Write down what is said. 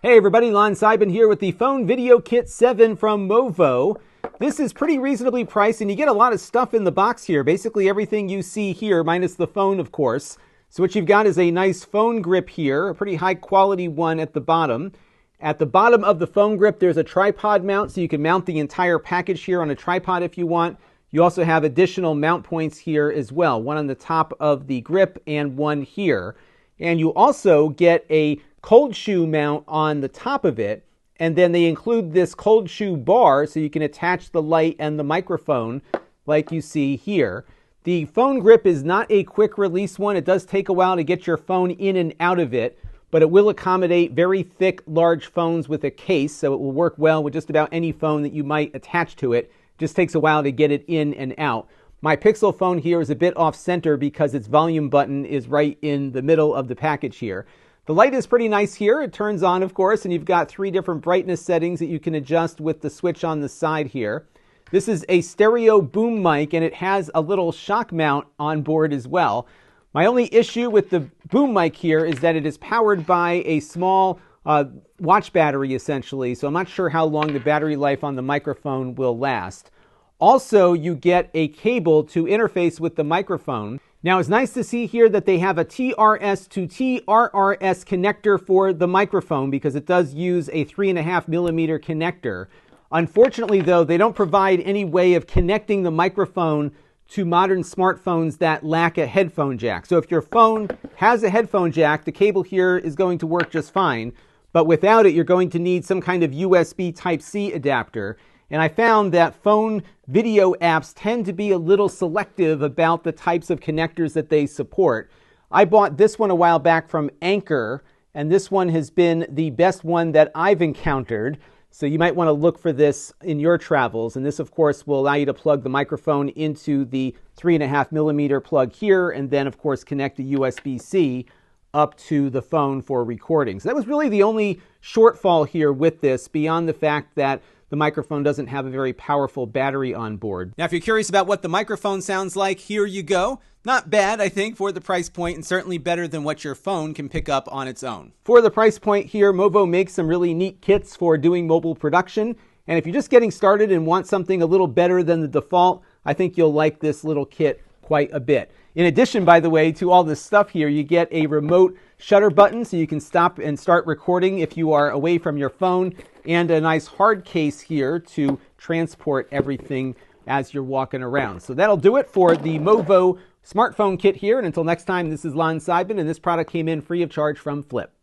Hey everybody, Lon Seibin here with the Phone Video Kit 7 from Movo. This is pretty reasonably priced and you get a lot of stuff in the box here. Basically everything you see here, minus the phone of course. So what you've got is a nice phone grip here, a pretty high quality one at the bottom. At the bottom of the phone grip there's a tripod mount, so you can mount the entire package here on a tripod if you want. You also have additional mount points here as well, one on the top of the grip and one here. And you also get a cold shoe mount on the top of it, and then they include this cold shoe bar so you can attach the light and the microphone like you see here. The phone grip is not a quick release one. It does take a while to get your phone in and out of it, but it will accommodate very thick, large phones with a case, so it will work well with just about any phone that you might attach to it. It just takes a while to get it in and out. My Pixel phone here is a bit off center because its volume button is right in the middle of the package here. The light is pretty nice here. It turns on, of course, and you've got 3 different brightness settings that you can adjust with the switch on the side here. This is a stereo boom mic, and it has a little shock mount on board as well. My only issue with the boom mic here is that it is powered by a small watch battery, essentially, so I'm not sure how long the battery life on the microphone will last. Also, you get a cable to interface with the microphone. Now, it's nice to see here that they have a TRS to TRRS connector for the microphone because it does use a 3.5mm connector. Unfortunately, though, they don't provide any way of connecting the microphone to modern smartphones that lack a headphone jack. So if your phone has a headphone jack, the cable here is going to work just fine. But without it, you're going to need some kind of USB Type-C adapter. And I found that phone video apps tend to be a little selective about the types of connectors that they support. I bought this one a while back from Anker, and this one has been the best one that I've encountered. So you might want to look for this in your travels. And this, of course, will allow you to plug the microphone into the 3.5mm plug here, and then, of course, connect the USB-C up to the phone for recording. So that was really the only shortfall here with this, beyond the fact that the microphone doesn't have a very powerful battery on board. Now, if you're curious about what the microphone sounds like, here you go. Not bad, I think, for the price point, and certainly better than what your phone can pick up on its own. For the price point here, Movo makes some really neat kits for doing mobile production. And if you're just getting started and want something a little better than the default, I think you'll like this little kit quite a bit. In addition, by the way, to all this stuff here, you get a remote shutter button so you can stop and start recording if you are away from your phone, and a nice hard case here to transport everything as you're walking around. So that'll do it for the Movo smartphone kit here. And until next time, this is Lon Seibin, and this product came in free of charge from Flip.